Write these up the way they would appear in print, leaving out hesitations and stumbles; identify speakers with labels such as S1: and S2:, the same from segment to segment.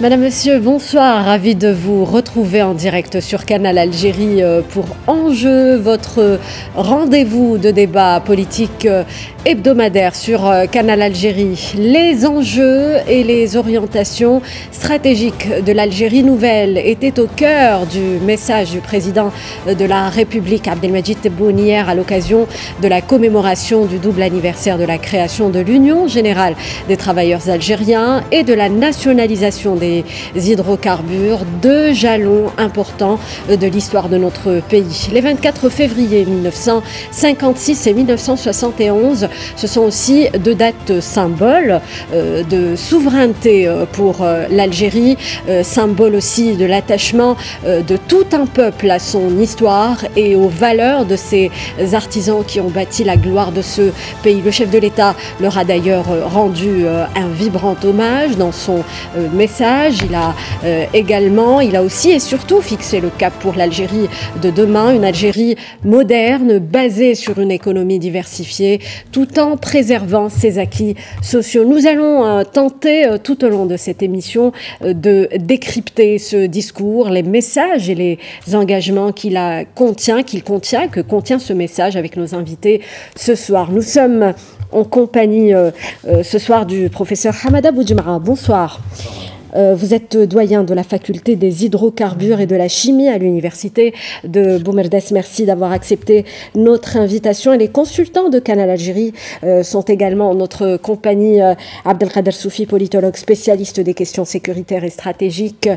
S1: Madame, Monsieur, bonsoir. Ravi de vous retrouver en direct sur Canal Algérie pour Enjeu, votre rendez-vous de débat politique hebdomadaire sur Canal Algérie. Les enjeux et les orientations stratégiques de l'Algérie nouvelle étaient au cœur du message du président de la République, Abdelmadjid Tebboune, hier à l'occasion de la commémoration du double anniversaire de la création de l'Union générale des travailleurs algériens et de la nationalisation des hydrocarbures, deux jalons importants de l'histoire de notre pays. Les 24 février 1956 et 1971, ce sont aussi deux dates symboles de souveraineté pour l'Algérie, symbole aussi de l'attachement de tout un peuple à son histoire et aux valeurs de ces artisans qui ont bâti la gloire de ce pays. Le chef de l'État leur a d'ailleurs rendu un vibrant hommage dans son message. Il a aussi et surtout fixé le cap pour l'Algérie de demain, une Algérie moderne, basée sur une économie diversifiée, tout en préservant ses acquis sociaux. Nous allons tenter tout au long de cette émission de décrypter ce discours, les messages et les engagements que contient ce message avec nos invités ce soir. Nous sommes en compagnie ce soir du professeur Hamada Boudjemara. Bonsoir. Vous êtes doyen de la faculté des hydrocarbures et de la chimie à l'université de Boumerdes. Merci d'avoir accepté notre invitation. Et les consultants de Canal Algérie sont également en notre compagnie. Abdelkader Soufi, politologue spécialiste des questions sécuritaires et stratégiques,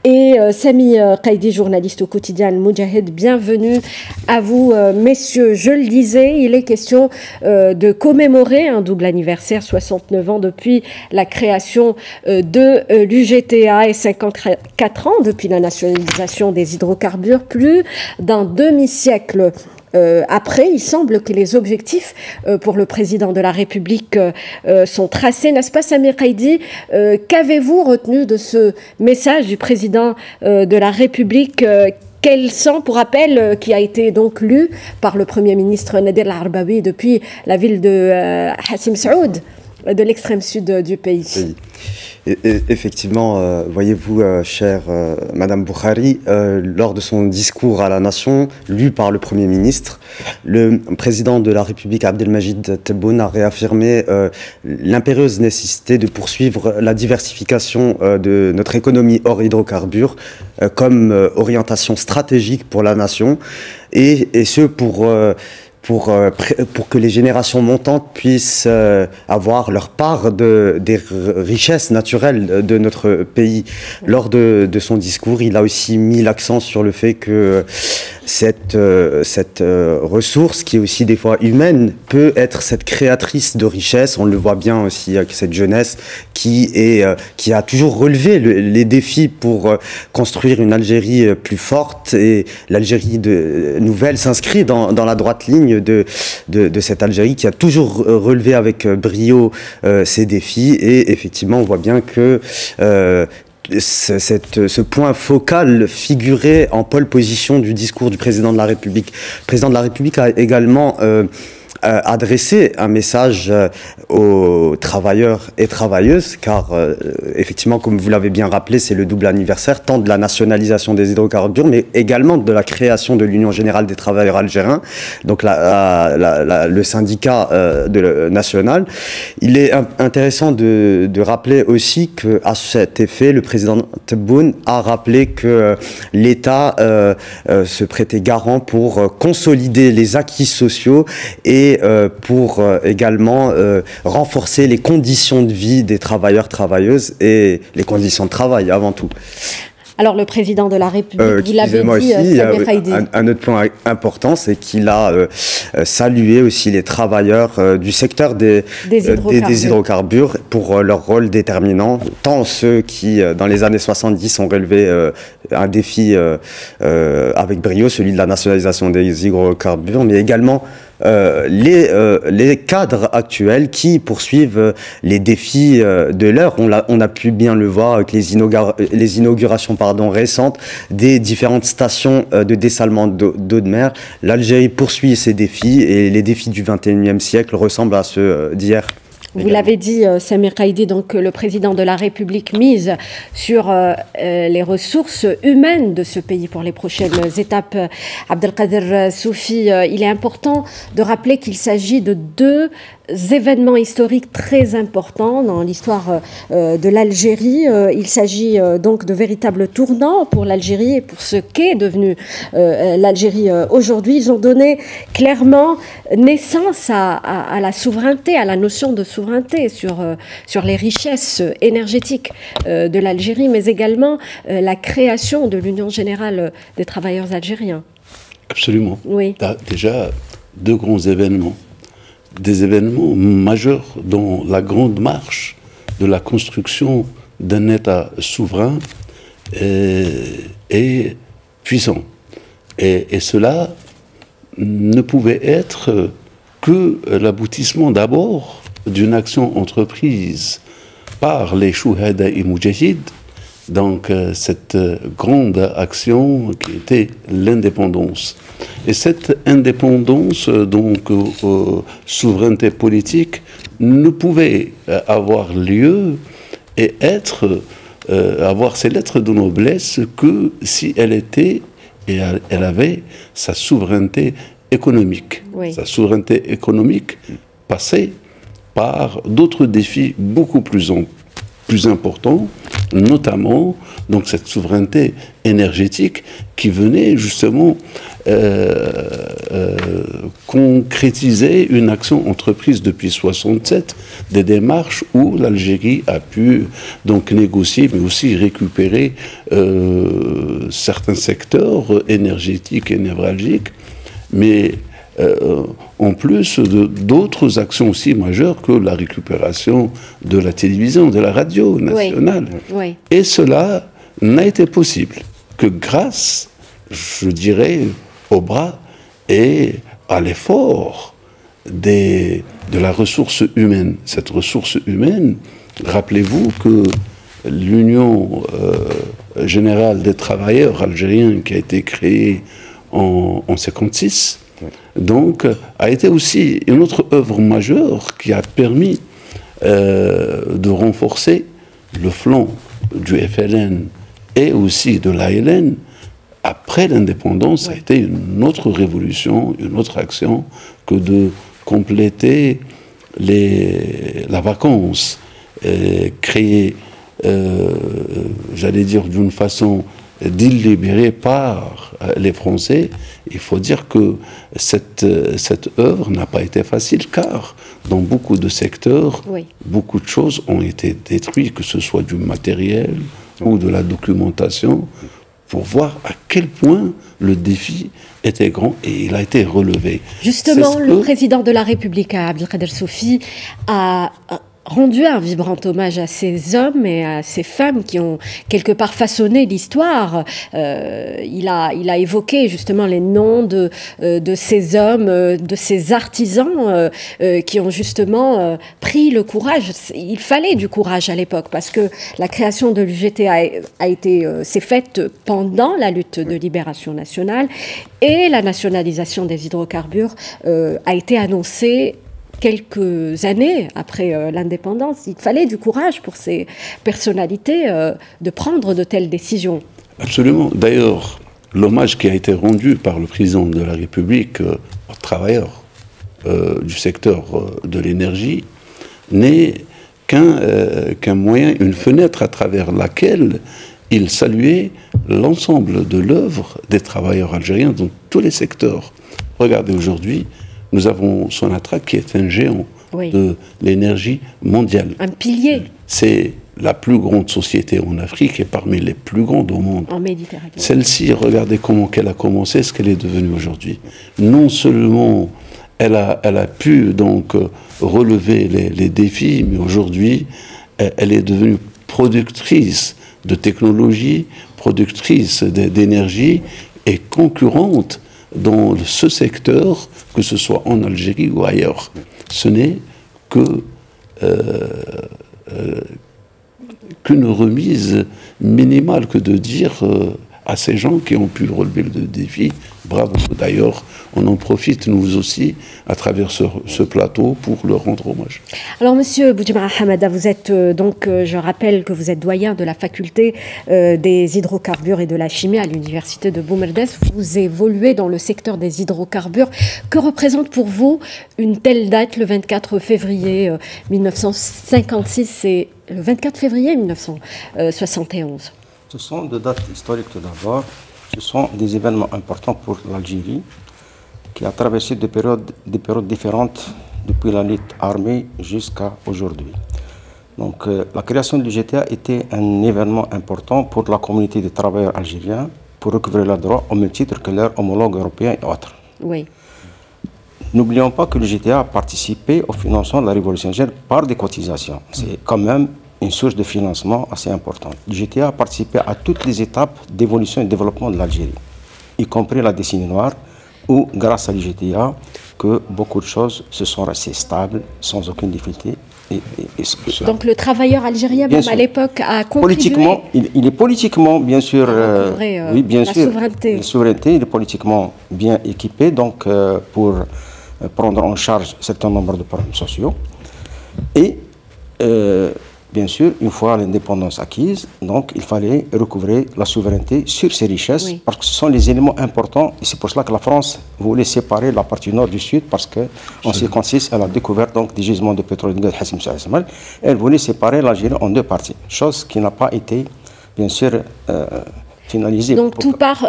S1: et Sami Qaidi, journaliste au quotidien Moudjahid. Bienvenue à vous, messieurs. Je le disais, il est question de commémorer un double anniversaire, 69 ans depuis la création de l'UGTA et 54 ans depuis la nationalisation des hydrocarbures. Plus d'un demi-siècle après, il semble que les objectifs pour le président de la République sont tracés, n'est-ce pas, Samir Qaidi? Qu'avez-vous retenu de ce message du président de la République quel sont, pour rappel, qui a été donc lu par le Premier ministre Nader Al-Arbawi depuis la ville de Hassim Saoud, de l'extrême sud du pays?
S2: Oui. Effectivement, voyez-vous, chère Madame Boukhari, lors de son discours à la nation, lu par le Premier ministre, le président de la République, Abdelmadjid Tebboune, a réaffirmé l'impérieuse nécessité de poursuivre la diversification de notre économie hors hydrocarbures comme orientation stratégique pour la nation, et ce pour que les générations montantes puissent avoir leur part des richesses naturelles de notre pays. Lors de son discours, il a aussi mis l'accent sur le fait que cette ressource, qui est aussi des fois humaine, peut être cette créatrice de richesse. On le voit bien aussi avec cette jeunesse qui a toujours relevé les défis pour construire une Algérie plus forte, et l'Algérie nouvelle s'inscrit dans la droite ligne de cette Algérie qui a toujours relevé avec brio ces défis. Et effectivement, on voit bien que ce point focal figurait en pole position du discours du président de la République. Le président de la République a également adresser un message aux travailleurs et travailleuses, car effectivement, comme vous l'avez bien rappelé, c'est le double anniversaire, tant de la nationalisation des hydrocarbures, mais également de la création de l'Union générale des travailleurs algériens, donc le syndicat national. Il est intéressant de rappeler aussi qu'à cet effet, le président Tebboune a rappelé que l'État se prêtait garant pour consolider les acquis sociaux et pour également renforcer les conditions de vie des travailleurs, travailleuses et les conditions de travail avant tout.
S1: Alors le président de la République, vous l'avez dit, Samir Qaidi.
S2: Un autre point important, c'est qu'il a salué aussi les travailleurs du secteur des hydrocarbures pour leur rôle déterminant, tant ceux qui, dans les années 70, ont relevé un défi avec brio, celui de la nationalisation des hydrocarbures, mais également les cadres actuels qui poursuivent les défis de l'heure. On a pu bien le voir avec les inaugurations récentes des différentes stations de dessalement d'eau de mer. L'Algérie poursuit ses défis, et les défis du XXIe siècle ressemblent à ceux d'hier.
S1: Vous l'avez dit, Samir Qaïdi, donc le président de la République mise sur les ressources humaines de ce pays pour les prochaines étapes. Abdelkader Soufi, il est important de rappeler qu'il s'agit de deux événements historiques très importants dans l'histoire de l'Algérie. Il s'agit donc de véritables tournants pour l'Algérie et pour ce qu'est devenu l'Algérie aujourd'hui. Ils ont donné clairement naissance à la souveraineté, à la notion de souveraineté sur les richesses énergétiques de l'Algérie, mais également la création de l'Union générale des travailleurs algériens.
S3: Absolument.
S1: Oui.
S3: Déjà, deux grands événements. Des événements majeurs dans la grande marche de la construction d'un État souverain et puissant. Et cela ne pouvait être que l'aboutissement d'abord d'une action entreprise par les Chouhada et Moudjahid, donc cette grande action qui était l'indépendance. Et cette indépendance, donc souveraineté politique, ne pouvait avoir lieu et avoir ses lettres de noblesse que si elle était et elle avait sa souveraineté économique.
S1: Oui.
S3: Sa souveraineté économique passait par d'autres défis beaucoup plus importants, notamment donc cette souveraineté énergétique qui venait justement concrétiser une action entreprise depuis 1967, des démarches où l'Algérie a pu donc négocier mais aussi récupérer certains secteurs énergétiques et névralgiques, mais en plus d'autres actions aussi majeures que la récupération de la télévision, de la radio nationale.
S1: Oui. Oui.
S3: Et cela n'a été possible que grâce, je dirais, au bras et à l'effort de la ressource humaine. Cette ressource humaine, rappelez-vous que l'Union générale des travailleurs algériens qui a été créée en 1956, donc, a été aussi une autre œuvre majeure qui a permis de renforcer le flanc du FLN et aussi de l'ALN. Après l'indépendance, ça a été une autre révolution, une autre action que de compléter la vacance créée, j'allais dire d'une façon délibérée par les Français. Il faut dire que cette œuvre n'a pas été facile, car dans beaucoup de secteurs, beaucoup de choses ont été détruites, que ce soit du matériel ou de la documentation, pour voir à quel point le défi était grand et il a été relevé.
S1: Justement, le président de la République, Abdelkader Soufi, a rendu un vibrant hommage à ces hommes et à ces femmes qui ont quelque part façonné l'histoire. Il a évoqué justement les noms de ces hommes, de ces artisans qui ont justement pris le courage. Il fallait du courage à l'époque parce que la création de l'UGT s'est faite pendant la lutte de libération nationale et la nationalisation des hydrocarbures a été annoncée quelques années après l'indépendance. Il fallait du courage pour ces personnalités de prendre de telles décisions.
S3: Absolument. D'ailleurs, l'hommage qui a été rendu par le président de la République aux travailleurs du secteur de l'énergie n'est qu'un moyen, une fenêtre à travers laquelle il saluait l'ensemble de l'œuvre des travailleurs algériens dans tous les secteurs. Regardez aujourd'hui, nous avons Sonatrach qui est un géant de l'énergie mondiale.
S1: Un pilier.
S3: C'est la plus grande société en Afrique et parmi les plus grandes au monde.
S1: En Méditerranée.
S3: Celle-ci, regardez comment elle a commencé, ce qu'elle est devenue aujourd'hui. Non seulement elle a pu donc relever les défis, mais aujourd'hui, elle est devenue productrice de technologie, productrice d'énergie et concurrente dans ce secteur, que ce soit en Algérie ou ailleurs. Ce n'est qu'une remise minimale que de dire à ces gens qui ont pu relever le défi, Bravo. D'ailleurs, on en profite, nous aussi, à travers ce plateau, pour leur rendre hommage.
S1: Alors, Monsieur Boudjema Hamada, vous êtes donc, je rappelle que vous êtes doyen de la faculté des hydrocarbures et de la chimie à l'université de Boumerdès. Vous évoluez dans le secteur des hydrocarbures. Que représente pour vous une telle date, le 24 février 1956 et le 24 février 1971?
S4: Ce sont des dates historiques tout d'abord. Ce sont des événements importants pour l'Algérie qui a traversé des périodes différentes depuis la lutte armée jusqu'à aujourd'hui. Donc la création du GTA était un événement important pour la communauté des travailleurs algériens pour recouvrir leurs droits au même titre que leurs homologues européens et autres.
S1: Oui.
S4: N'oublions pas que le GTA a participé au financement de la révolution algérienne par des cotisations. C'est quand même une source de financement assez importante. Le GTA a participé à toutes les étapes d'évolution et de développement de l'Algérie, y compris la décennie noire, où, grâce à l'GTA, que beaucoup de choses se sont restées stables, sans aucune difficulté.
S1: Donc le travailleur algérien, même à l'époque, a contribué...
S4: Politiquement, il est politiquement, bien sûr...
S1: oui, bien sûr, souveraineté.
S4: La souveraineté, il est politiquement bien équipé, donc pour prendre en charge un certain nombre de problèmes sociaux. Et... bien sûr, une fois l'indépendance acquise, donc il fallait recouvrer la souveraineté sur ces richesses, oui, parce que ce sont les éléments importants, et c'est pour cela que la France voulait séparer la partie nord du sud, parce qu'en 1956, elle a découvert donc des gisements de pétrole et de gaz Hassim Saïd. Elle voulait séparer l'Algérie en deux parties, chose qui n'a pas été, bien sûr, finalisée.
S1: Donc tout part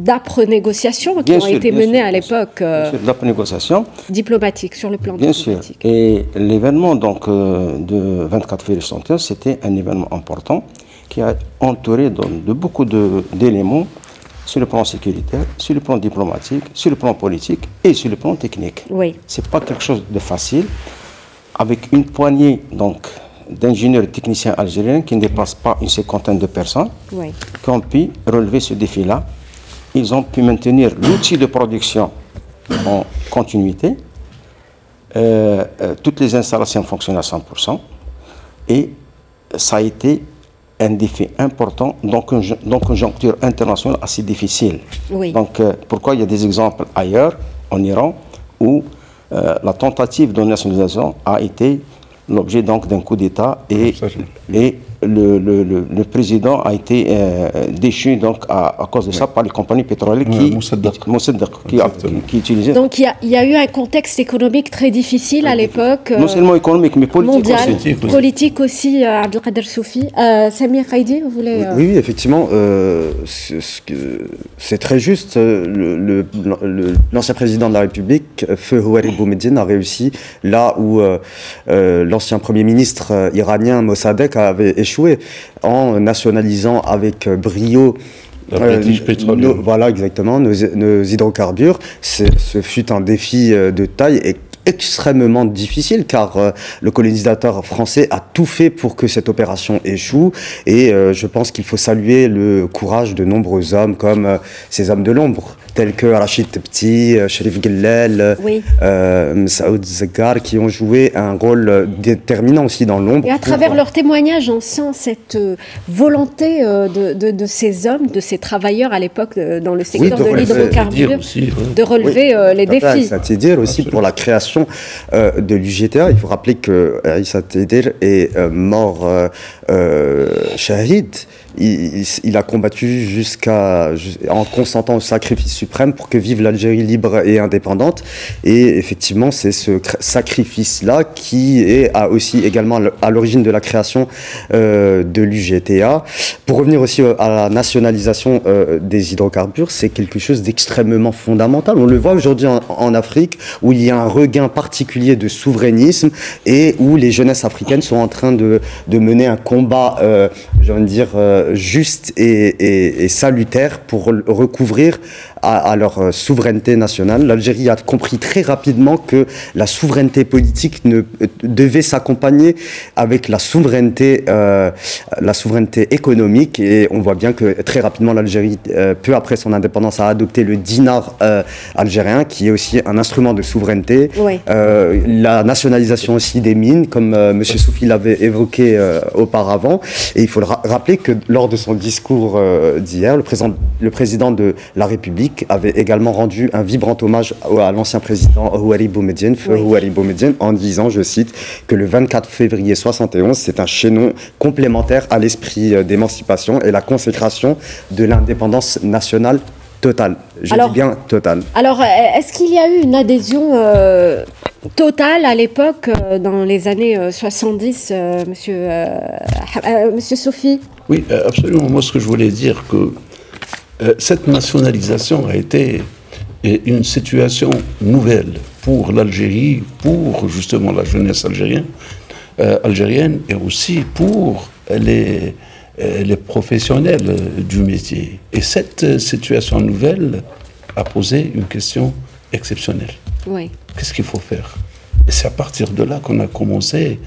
S1: d'âpres négociations qui ont été menées à l'époque.
S4: D'âpres négociations.
S1: Diplomatiques, sur le plan diplomatique.
S4: Bien sûr. Et l'événement donc de 24 février 1961, c'était un événement important qui a entouré de beaucoup d'éléments sur le plan sécuritaire, sur le plan diplomatique, sur le plan politique et sur le plan technique.
S1: Oui.
S4: C'est pas quelque chose de facile. Avec une poignée donc d'ingénieurs et techniciens algériens qui ne dépassent pas une cinquantaine de personnes, oui, qui ont pu relever ce défi-là. Ils ont pu maintenir l'outil de production en continuité. Toutes les installations fonctionnent à 100%. Et ça a été un défi important dans une conjoncture internationale assez difficile. Oui. Donc, pourquoi il y a des exemples ailleurs, en Iran, où la tentative de nationalisation a été l'objet donc d'un coup d'État et le président a été déchu donc à cause de ça par les compagnies pétrolières qui utilisaient.
S1: Donc il y a eu un contexte économique très difficile à l'époque.
S4: Non seulement économique mais politique
S1: aussi. Politique aussi, Abdelkader Soufi. Samir Khaïdi, vous voulez...
S2: Oui, effectivement, c'est très juste. L'ancien président de la République, Feu Houari Boumediene, a réussi là où l'ancien Premier ministre iranien Mossadegh avait échoué en nationalisant avec brio voilà exactement nos hydrocarbures. Ce fut un défi de taille et extrêmement difficile car le colonisateur français a tout fait pour que cette opération échoue et je pense qu'il faut saluer le courage de nombreux hommes comme ces hommes de l'ombre tels que Rachid Tebti, Cherif Gellel, oui, Saoud Zeggar qui ont joué un rôle déterminant aussi dans l'ombre.
S1: Et à travers leurs témoignages, on sent cette volonté de ces hommes, de ces travailleurs à l'époque dans le secteur de l'hydrocarbure, de relever les défis.
S2: C'est-à-dire aussi pour la création de l'UGTA. Il faut rappeler que Issa Tedir est mort shahid. Il a combattu en consentant au sacrifice suprême pour que vive l'Algérie libre et indépendante. Et effectivement, c'est ce sacrifice-là qui est aussi également à l'origine de la création de l'UGTA. Pour revenir aussi à la nationalisation des hydrocarbures, c'est quelque chose d'extrêmement fondamental. On le voit aujourd'hui en Afrique, où il y a un regain particulier de souverainisme et où les jeunesses africaines sont en train de mener un combat, j'ai envie de dire, juste et salutaire pour recouvrir à leur souveraineté nationale. L'Algérie a compris très rapidement que la souveraineté politique devait s'accompagner avec la souveraineté économique et on voit bien que très rapidement l'Algérie, peu après son indépendance, a adopté le dinar algérien qui est aussi un instrument de souveraineté. Oui. La nationalisation aussi des mines, comme M. Soufi l'avait évoqué auparavant. Et il faut rappeler que lors de son discours d'hier, le président de la République République avait également rendu un vibrant hommage à l'ancien président Houari Boumediene, Houari Boumediene, en disant, je cite, que le 24 février 71, c'est un chaînon complémentaire à l'esprit d'émancipation et la consécration de l'indépendance nationale totale. Je dis bien totale.
S1: Alors, est-ce qu'il y a eu une adhésion totale à l'époque, dans les années 70, monsieur Sofi?
S3: Oui, absolument. Moi, ce que je voulais dire, que cette nationalisation a été une situation nouvelle pour l'Algérie, pour justement la jeunesse algérienne et aussi pour les professionnels du métier. Et cette situation nouvelle a posé une question exceptionnelle.
S1: Oui.
S3: Qu'est-ce qu'il faut faire? Et c'est à partir de là qu'on a commencé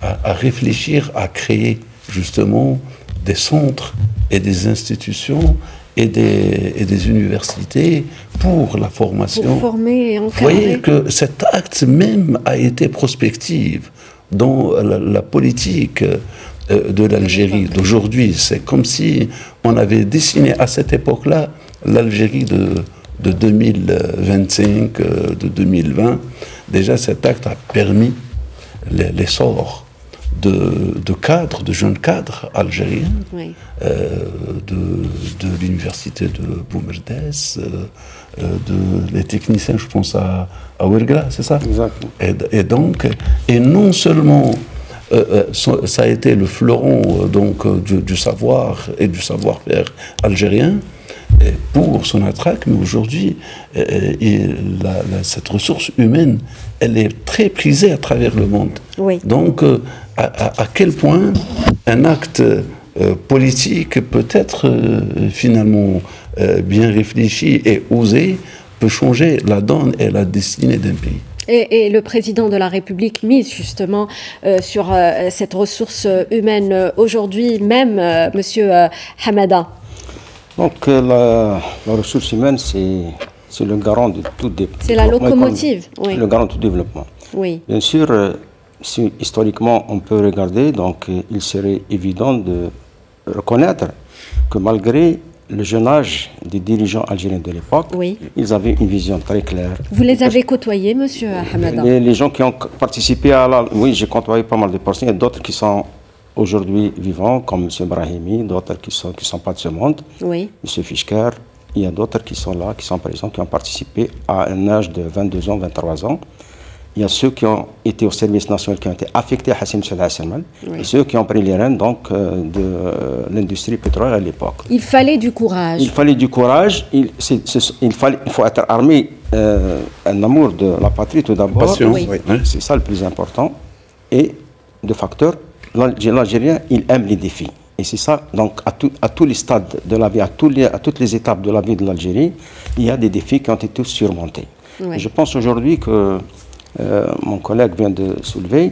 S3: à réfléchir, à créer justement des centres et des institutions et des universités pour la formation.
S1: Pour former et encadrer.
S3: Vous voyez que cet acte même a été prospectif dans la politique de l'Algérie d'aujourd'hui. C'est comme si on avait dessiné à cette époque-là l'Algérie de 2025, de 2020. Déjà, cet acte a permis l'essor de cadres, de jeunes cadres algériens,
S1: Oui.
S3: de l'université de Boumerdès, les techniciens, je pense à Ouergla, c'est ça?
S4: Exactement.
S3: Et donc, et non seulement ça a été le fleuron du savoir et du savoir-faire algérien pour son attraque, mais aujourd'hui, cette ressource humaine, elle est très prisée à travers le monde.
S1: Oui.
S3: Donc, à quel point un acte politique peut être finalement bien réfléchi et osé peut changer la donne et la destinée d'un pays.
S1: Et le président de la République mise justement sur cette ressource humaine aujourd'hui même, monsieur Hamada.
S4: Donc la ressource humaine, c'est le garant de tout développement.
S1: C'est la locomotive, oui.
S4: Le garant de tout développement.
S1: Oui.
S4: Bien sûr, si historiquement on peut regarder, donc il serait évident de reconnaître que malgré le jeune âge des dirigeants algériens de l'époque,
S1: Oui.
S4: ils avaient une vision très claire.
S1: Vous les avez côtoyés, monsieur Hamada?
S4: Les gens qui ont participé à la... Oui, j'ai côtoyé pas mal de personnes. Il y a d'autres qui sont aujourd'hui vivants, comme M. Brahimi, d'autres qui sont pas de ce monde.
S1: Oui.
S4: M. Fischker, il y a d'autres qui sont là, qui sont présents, qui ont participé à un âge de 22 ans, 23 ans. Il y a ceux qui ont été au service national, qui ont été affectés à Hassim Salah Salman,
S1: Oui.
S4: et ceux qui ont pris les rênes donc, de l'industrie pétrolière à l'époque.
S1: Il fallait du courage.
S4: Il fallait du courage, il faut être armé, un amour de la patrie tout d'abord.
S3: Passion,
S1: Oui.
S3: oui.
S4: C'est ça le plus important. Et de facteur, l'Algérien, il aime les défis. Et c'est ça, donc à tous les stades de la vie, à toutes les étapes de la vie de l'Algérie, il y a des défis qui ont été surmontés.
S1: Oui.
S4: Et je pense aujourd'hui que mon collègue vient de soulever,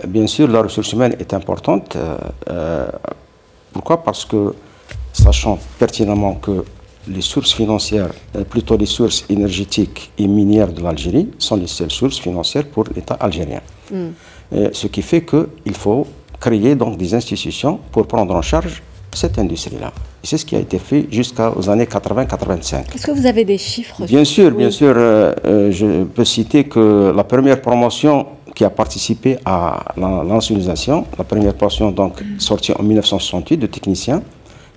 S4: bien sûr, la ressource humaine est importante. Pourquoi? Parce que, sachant pertinemment que les sources financières, plutôt les sources énergétiques et minières de l'Algérie, sont les seules sources financières pour l'État algérien. Ce qui fait qu'il faut créer donc des institutions pour prendre en charge cette industrie-là. Et c'est ce qui a été fait jusqu'aux années 80-85.
S1: Est-ce que vous avez des chiffres?
S4: Bien sûr,
S1: Oui.
S4: bien sûr. Je peux citer que la première promotion qui a participé à la nationalisation, la première promotion donc sortie en 1968 de techniciens,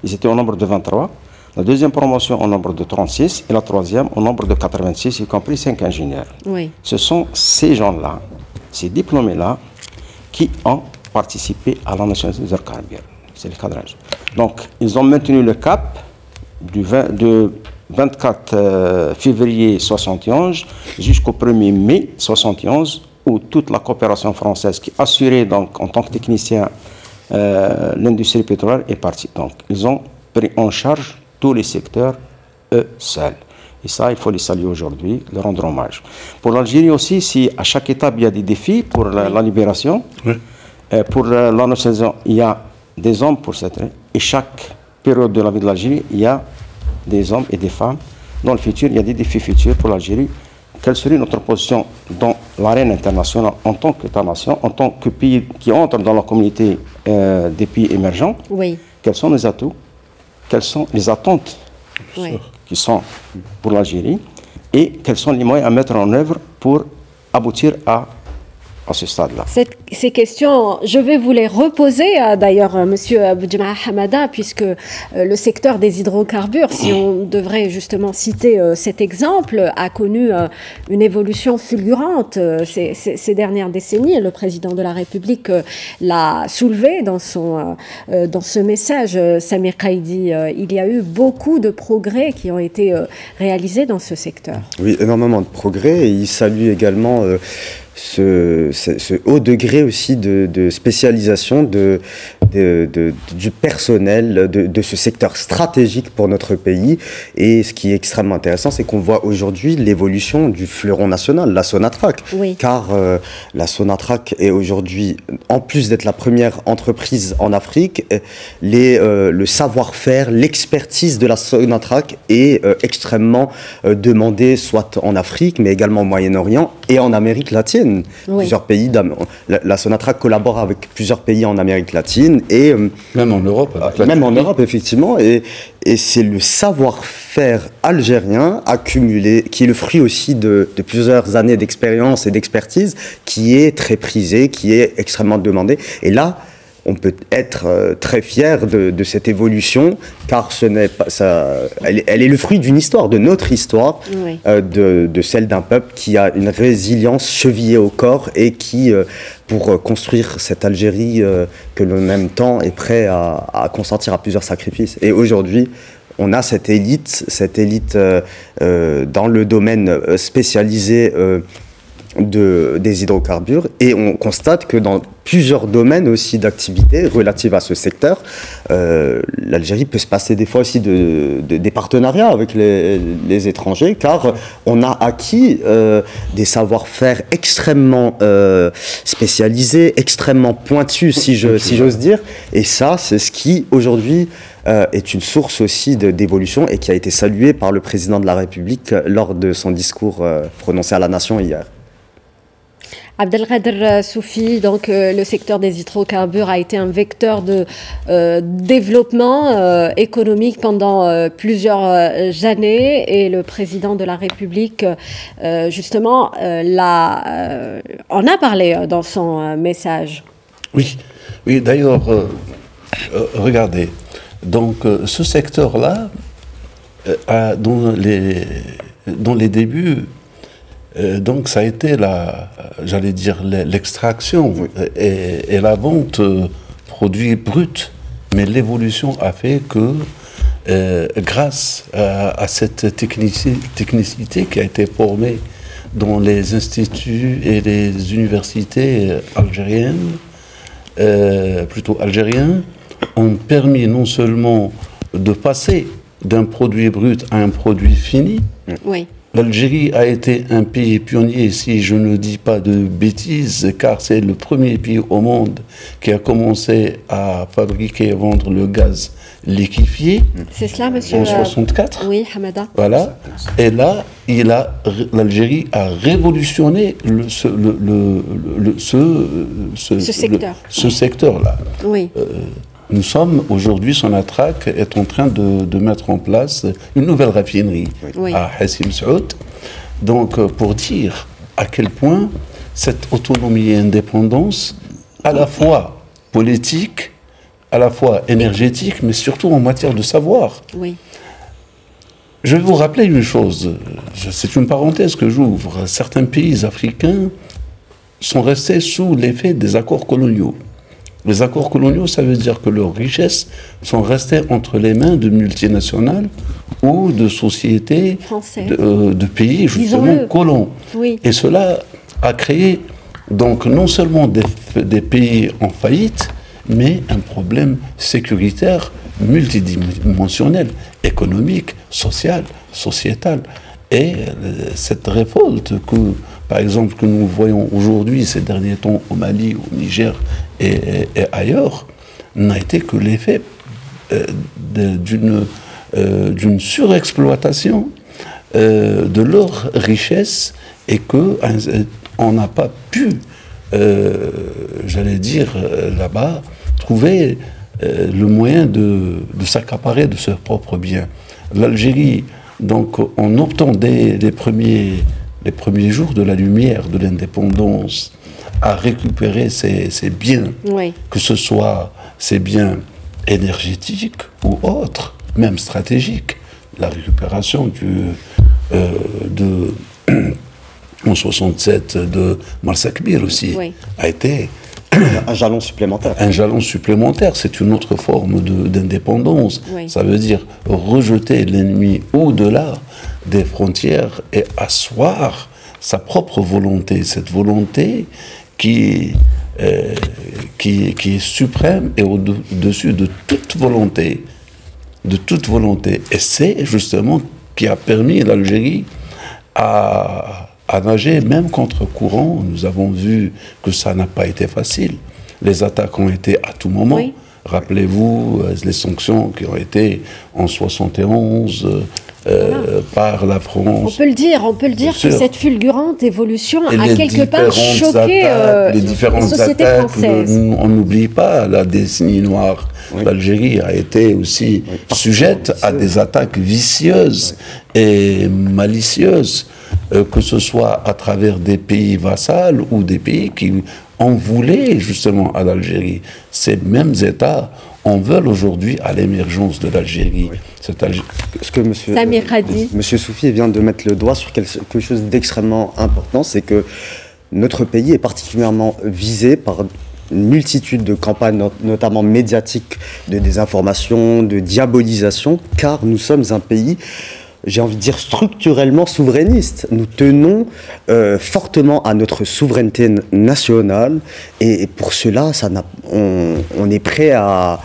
S4: ils étaient au nombre de 23. La deuxième promotion au nombre de 36 et la troisième au nombre de 86, y compris 5 ingénieurs.
S1: Oui.
S4: Ce sont ces gens-là, ces diplômés-là, qui ont participé à la nationalisation des hydrocarbures. C'est le cadrage. Donc, ils ont maintenu le cap de 24 février 71 jusqu'au 1er mai 71, où toute la coopération française qui assurait donc, en tant que technicien l'industrie pétrolière est partie. Donc, ils ont pris en charge tous les secteurs, eux seuls. Et ça, il faut les saluer aujourd'hui, leur rendre hommage. Pour l'Algérie aussi, si à chaque étape, il y a des défis pour la libération,
S3: Oui.
S4: pour la nationalisation, il y a des hommes pour cette... Et chaque période de la vie de l'Algérie, il y a des hommes et des femmes. Dans le futur, il y a des défis futurs pour l'Algérie. Quelle serait notre position dans l'arène internationale en tant qu'État-nation, en tant que pays qui entre dans la communauté des pays émergents?
S1: Oui.
S4: Quels sont les atouts? Quelles sont les attentes
S1: Oui.
S4: qui sont pour l'Algérie et quels sont les moyens à mettre en œuvre pour aboutir à ce stade-là.
S1: Ces questions, je vais vous les reposer d'ailleurs, Monsieur Boudjema Hamada, puisque le secteur des hydrocarbures, si on devrait justement citer cet exemple, a connu une évolution fulgurante ces dernières décennies. Le président de la République l'a soulevé dans ce message, Samir Qaïdi. Il y a eu beaucoup de progrès qui ont été réalisés dans ce secteur.
S2: Oui, énormément de progrès, et il salue également ce haut degré aussi de spécialisation du personnel de ce secteur stratégique pour notre pays. Et ce qui est extrêmement intéressant, c'est qu'on voit aujourd'hui l'évolution du fleuron national, la Sonatrach.
S1: Oui.
S2: Car la Sonatrach est aujourd'hui, en plus d'être la première entreprise en Afrique, le savoir-faire, l'expertise de la Sonatrach est extrêmement demandé, soit en Afrique, mais également au Moyen-Orient et en Amérique latine.
S1: Oui.
S2: Plusieurs pays, la Sonatrach collabore avec plusieurs pays en Amérique latine et
S3: même en Europe.
S2: Même en Europe, effectivement. Et c'est le savoir-faire algérien accumulé, qui est le fruit aussi de plusieurs années d'expérience et d'expertise, qui est très prisé, qui est extrêmement demandé. Et là, on peut être très fier de cette évolution, car elle est le fruit d'une histoire, de notre histoire,
S1: oui.
S2: de celle d'un peuple qui a une résilience chevillée au corps et qui, pour construire cette Algérie que l'on aime tant, est prêt à consentir à plusieurs sacrifices. Et aujourd'hui, on a cette élite dans le domaine spécialisé des hydrocarbures, et on constate que dans plusieurs domaines aussi d'activité relatives à ce secteur, l'Algérie peut se passer des fois aussi des partenariats avec les étrangers, car on a acquis des savoir-faire extrêmement spécialisés, extrêmement pointus, si j'ose dire, et ça, c'est ce qui aujourd'hui est une source aussi d'évolution et qui a été salué par le président de la République lors de son discours prononcé à la nation hier.
S1: Abdelkader Soufi, donc le secteur des hydrocarbures a été un vecteur de développement économique pendant plusieurs années, et le président de la République justement en a parlé dans son message.
S3: Oui, d'ailleurs, regardez, donc ce secteur-là, dans les débuts, donc ça a été l'extraction et la vente produits bruts. Mais l'évolution a fait que, grâce à cette technicité qui a été formée dans les instituts et les universités algériennes, ont permis non seulement de passer d'un produit brut à un produit fini.
S1: Oui.
S3: L'Algérie a été un pays pionnier, si je ne dis pas de bêtises, car c'est le premier pays au monde qui a commencé à fabriquer et vendre le gaz liquéfié.
S1: C'est cela, monsieur?
S3: En 64.
S1: Oui, Hamada.
S3: Voilà. Et là, l'Algérie a révolutionné ce secteur-là.
S1: Oui.
S3: Nous sommes aujourd'hui, Sonatrach est en train de mettre en place une nouvelle raffinerie à Hassim Saoud. Donc, pour dire à quel point cette autonomie et indépendance, à la fois politique, à la fois énergétique, mais surtout en matière de savoir.
S1: Oui.
S3: Je vais vous rappeler une chose, c'est une parenthèse que j'ouvre. Certains pays africains sont restés sous l'effet des accords coloniaux. Les accords coloniaux, ça veut dire que leurs richesses sont restées entre les mains de multinationales ou de sociétés de pays justement colons.
S1: Oui.
S3: Et cela a créé donc non seulement des pays en faillite, mais un problème sécuritaire multidimensionnel, économique, social, sociétal. Et cette révolte par exemple, que nous voyons aujourd'hui, ces derniers temps, au Mali, au Niger et ailleurs, n'a été que l'effet d'une surexploitation de leurs richesses, et qu'on n'a pas pu, j'allais dire, là-bas, trouver le moyen de s'accaparer de ses propres biens. L'Algérie Donc, on optant dès les premiers jours de la lumière de l'indépendance à récupérer ces biens,
S1: Oui.
S3: que ce soit ces biens énergétiques ou autres, même stratégiques. La récupération en 67 de Marsakbir aussi
S1: Oui.
S3: a été
S2: Un jalon supplémentaire.
S3: un jalon supplémentaire. C'est une autre forme d'indépendance.
S1: Oui.
S3: Ça veut dire rejeter l'ennemi au-delà des frontières et asseoir sa propre volonté, cette volonté qui est suprême et au-dessus de toute volonté. Et c'est justement qui a permis à l'Algérie à nager même contre courant. Nous avons vu que ça n'a pas été facile. Les attaques ont été à tout moment.
S1: Oui.
S3: Rappelez-vous les sanctions qui ont été en 71 par la
S1: On
S3: France.
S1: peut le dire
S3: Bien
S1: que
S3: sûr.
S1: cette fulgurante évolution
S3: Et
S1: a
S3: les
S1: quelque part
S3: différentes
S1: choqué
S3: attaques, les
S1: les
S3: différentes
S1: sociétés
S3: attaques,
S1: françaises.
S3: on n'oublie pas la décennie noire.
S2: Oui.
S3: L'Algérie a été aussi sujette à des attaques vicieuses et malicieuses, que ce soit à travers des pays vassals ou des pays qui en voulaient justement à l'Algérie. Ces mêmes États en veulent aujourd'hui à l'émergence de l'Algérie.
S2: Ce que
S1: Samir Hadi.
S2: Monsieur Soufi vient de mettre le doigt sur quelque chose d'extrêmement important, c'est que notre pays est particulièrement visé par une multitude de campagnes, notamment médiatiques, de désinformation, de diabolisation, car nous sommes un pays, j'ai envie de dire, structurellement souverainiste. Nous tenons fortement à notre souveraineté nationale, et pour cela, on est prêt à,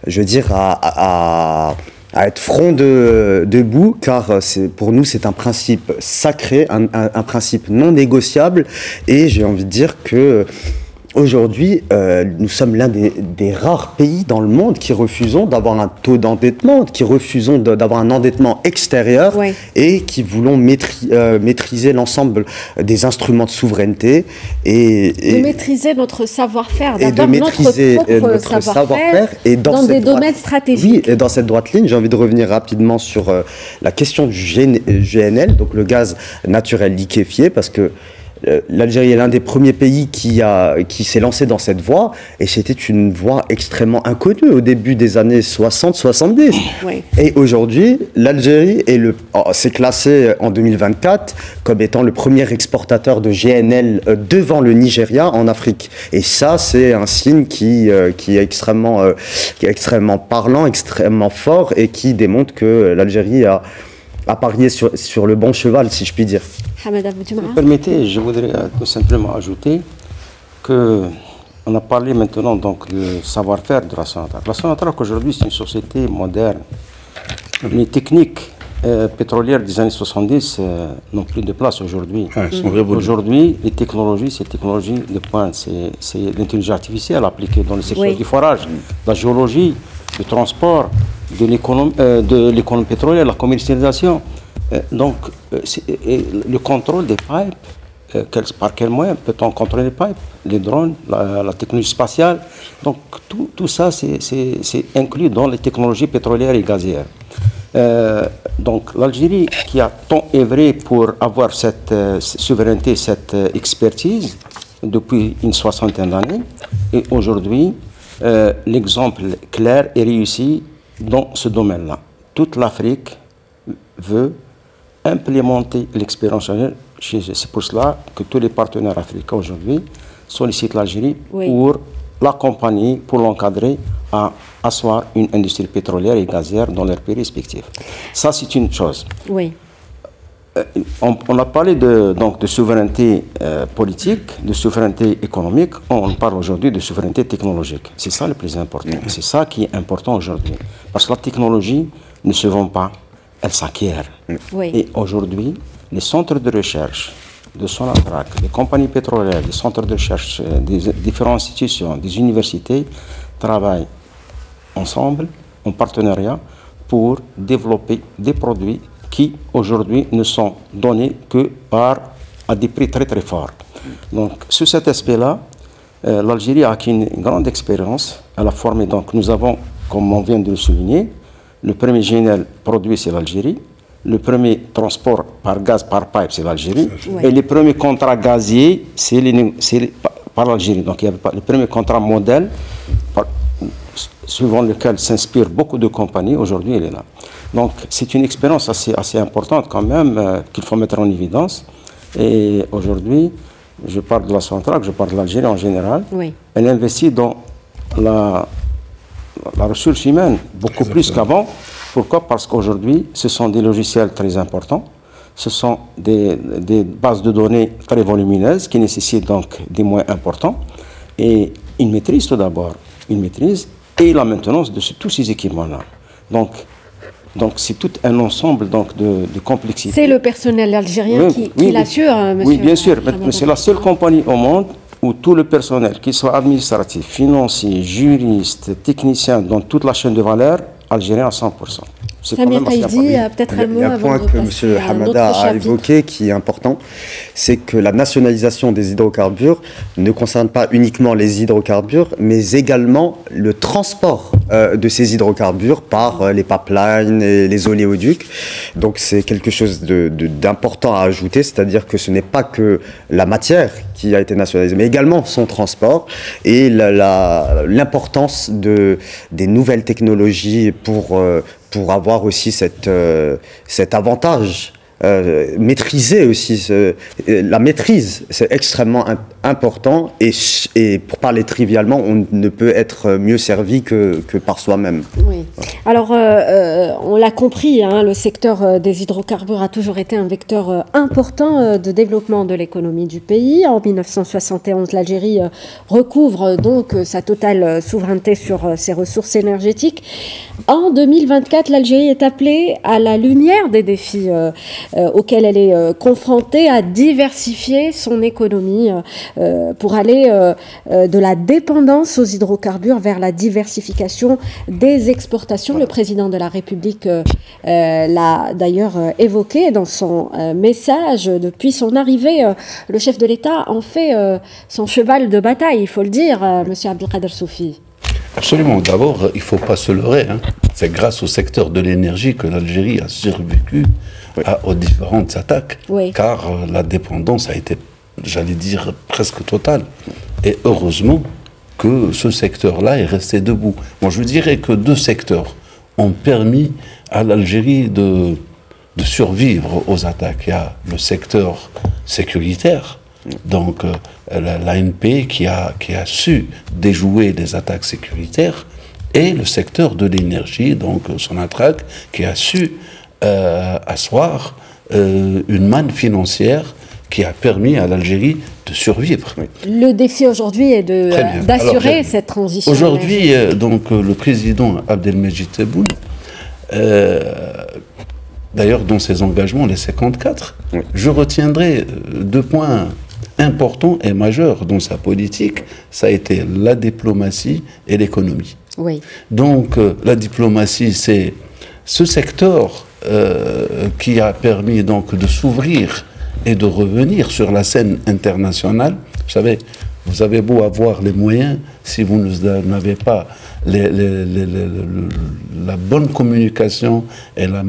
S2: je veux dire, à être front debout, car pour nous c'est un principe sacré, un principe non négociable, et j'ai envie de dire que aujourd'hui, nous sommes l'un des rares pays dans le monde qui refusons d'avoir un taux d'endettement, qui refusons d'avoir un endettement extérieur,
S1: Ouais.
S2: et qui voulons maîtriser l'ensemble des instruments de souveraineté
S1: De maîtriser notre savoir-faire,
S2: et de
S1: d'avoir
S2: maîtriser
S1: notre propre
S2: notre
S1: savoir-faire
S2: savoir-faire et
S1: dans des domaines stratégiques.
S2: Oui, et dans cette droite ligne, j'ai envie de revenir rapidement sur la question du GNL, donc le gaz naturel liquéfié, parce que l'Algérie est l'un des premiers pays qui s'est lancé dans cette voie, et c'était une voie extrêmement inconnue au début des années 60-70.
S1: Oui.
S2: Et aujourd'hui, l'Algérie s'est classée en 2024 comme étant le premier exportateur de GNL devant le Nigeria en Afrique. Et ça, c'est un signe qui est extrêmement parlant, extrêmement fort, et qui démontre que l'Algérie a parié sur le bon cheval, si je puis dire.
S1: Hamad Abou
S4: Si vous
S1: Djumara.
S4: permettez, je voudrais tout simplement ajouter que on a parlé maintenant donc du savoir-faire de la Sonatrach. La Sonatrach aujourd'hui c'est une société moderne. Les techniques pétrolières des années 70 n'ont plus de place aujourd'hui.
S3: Ouais, elles sont révolues.
S4: Aujourd'hui, les technologies, c'est technologie de pointe, c'est l'intelligence artificielle appliquée dans le secteur
S1: Oui.
S4: du forage, la géologie, le transport, de l'économie pétrolière, la commercialisation. Donc, le contrôle des pipes, par quel moyen peut-on contrôler les pipes? Les drones, la technologie spatiale. Donc, tout ça, c'est inclus dans les technologies pétrolières et gazières. Donc, l'Algérie, qui a tant œuvré pour avoir cette souveraineté, cette expertise depuis une soixantaine d'années, et aujourd'hui, l'exemple clair et réussi dans ce domaine-là. Toute l'Afrique veut implémenter l'expérience algérienne. C'est pour cela que tous les partenaires africains aujourd'hui sollicitent l'Algérie
S1: Oui.
S4: pour l'accompagner, pour l'encadrer à asseoir une industrie pétrolière et gazière dans leurs pays respectifs. Ça, c'est une chose.
S1: Oui.
S4: On a parlé de souveraineté politique, de souveraineté économique. On parle aujourd'hui de souveraineté technologique. C'est ça le plus important. C'est ça qui est important aujourd'hui. Parce que la technologie ne se vend pas, elle s'acquiert.
S1: Oui.
S4: Et aujourd'hui, les centres de recherche de Sonatrach, les compagnies pétrolières, les centres de recherche des différentes institutions, des universités, travaillent ensemble, en partenariat, pour développer des produits qui, aujourd'hui, ne sont donnés que à des prix très très forts. Donc, sur cet aspect-là, l'Algérie a acquis une grande expérience. Elle a formé, donc, nous avons, comme on vient de le souligner, le premier GNL produit, c'est l'Algérie. le premier transport par gaz, par pipe, c'est l'Algérie.
S1: Ouais.
S4: Et les premiers contrats gaziers, c'est par l'Algérie. Donc il y avait pas, le premier contrat modèle, suivant lequel s'inspirent beaucoup de compagnies, aujourd'hui il est là. Donc c'est une expérience assez importante quand même, qu'il faut mettre en évidence. Et aujourd'hui, je parle de la centrale, je parle de l'Algérie en général.
S1: Oui.
S4: Elle investit dans la ressource humaine beaucoup plus qu'avant. Pourquoi? Parce qu'aujourd'hui, ce sont des logiciels très importants, ce sont des bases de données très volumineuses qui nécessitent donc des moyens importants et une maîtrise tout d'abord, une maîtrise et la maintenance de tous ces équipements-là. Donc c'est tout un ensemble donc, de complexité.
S1: C'est le personnel algérien qui l'assure, monsieur.
S4: Oui, bien sûr, mais c'est la seule compagnie au monde où tout le personnel, qu'il soit administratif, financier, juriste, technicien, dans toute la chaîne de valeur, algérien à 100%.
S1: Samir Kaïdi, peut-être un mot.
S2: Il y a un point que M. Hamada a évoqué qui est important, c'est que la nationalisation des hydrocarbures ne concerne pas uniquement les hydrocarbures, mais également le transport de ces hydrocarbures par les pipelines et les oléoducs. Donc c'est quelque chose d'important à ajouter, c'est-à-dire que ce n'est pas que la matière qui a été nationalisée, mais également son transport et l'importance des nouvelles technologies pour avoir aussi cet avantage. Maîtriser aussi, la maîtrise, c'est extrêmement important et pour parler trivialement, on ne peut être mieux servi que par soi-même.
S1: Oui. Alors, on l'a compris, hein, le secteur des hydrocarbures a toujours été un vecteur important de développement de l'économie du pays. En 1971, l'Algérie recouvre donc sa totale souveraineté sur ses ressources énergétiques. En 2024, l'Algérie est appelée, à la lumière des défis auxquels elle est confrontée, à diversifier son économie pour aller de la dépendance aux hydrocarbures vers la diversification des exportations. Le président de la République l'a d'ailleurs évoqué dans son message. Depuis son arrivée, le chef de l'État en fait son cheval de bataille, il faut le dire, monsieur Abdelkader Soufi.
S3: Absolument. D'abord, il ne faut pas se leurrer. Hein. C'est grâce au secteur de l'énergie que l'Algérie a survécu aux différentes attaques, car la dépendance a été, j'allais dire, presque totale. Et heureusement que ce secteur-là est resté debout. Moi, je dirais que deux secteurs ont permis à l'Algérie de survivre aux attaques. Il y a le secteur sécuritaire, donc l'ANP qui a su déjouer les attaques sécuritaires, et le secteur de l'énergie, donc Sonatrach, qui a su asseoir une manne financière qui a permis à l'Algérie de survivre.
S1: Le défi aujourd'hui est d'assurer cette transition.
S3: Aujourd'hui, donc le président Abdelmajid Tebboune, d'ailleurs dans ses engagements, les 54, je retiendrai deux points importants et majeurs dans sa politique, ça a été la diplomatie et l'économie.
S1: Oui.
S3: Donc la diplomatie, c'est ce secteur qui a permis donc de s'ouvrir et de revenir sur la scène internationale. Vous savez, vous avez beau avoir les moyens, si vous n'avez pas la bonne communication et la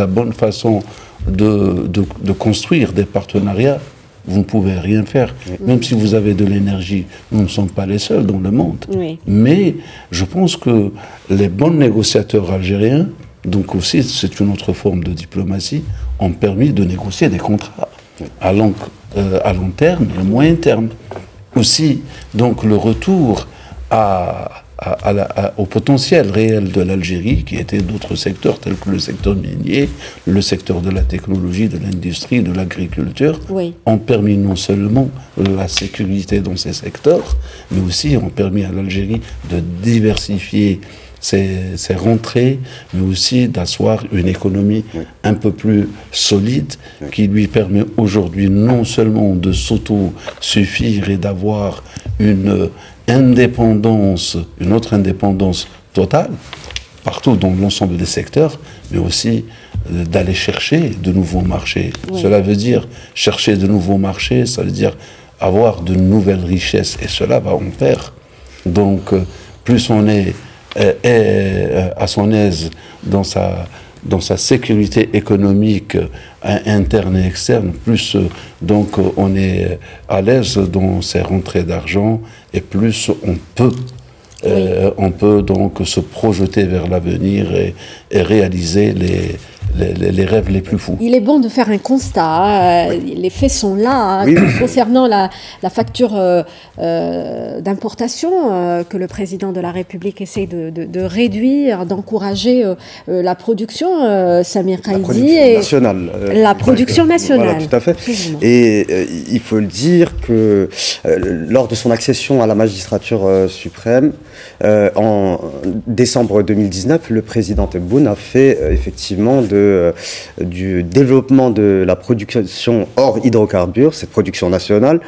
S3: bonne façon de construire des partenariats, vous ne pouvez rien faire. Même si vous avez de l'énergie, nous ne sommes pas les seuls dans le monde. Oui. Mais je pense que les bons négociateurs algériens, donc aussi c'est une autre forme de diplomatie, ont permis de négocier des contrats à long terme et à moyen terme. Aussi, donc le retour au potentiel réel de l'Algérie, qui était d'autres secteurs tels que le secteur minier, le secteur de la technologie, de l'industrie, de l'agriculture, ont permis non seulement la sécurité dans ces secteurs, mais aussi ont permis à l'Algérie de diversifier ses rentrées, mais aussi d'asseoir une économie un peu plus solide, qui lui permet aujourd'hui non seulement de s'auto-suffire et d'avoir une autre indépendance totale, partout dans l'ensemble des secteurs, mais aussi d'aller chercher de nouveaux marchés. Cela veut dire chercher de nouveaux marchés, ça veut dire avoir de nouvelles richesses, et cela va en pair. Donc, plus on est à son aise dans dans sa sécurité économique interne et externe, plus donc on est à l'aise dans ses rentrées d'argent et plus on peut donc se projeter vers l'avenir et réaliser les rêves les plus fous.
S1: Il est bon de faire un constat, les faits sont là, concernant la facture d'importation que le président de la République essaie de réduire, d'encourager la production, Samir Qaïdi. La production nationale.
S2: Voilà, tout à fait. Et il faut le dire que lors de son accession à la magistrature suprême, en décembre 2019, le président Tebboune a fait effectivement du développement de la production hors hydrocarbures, cette production nationale,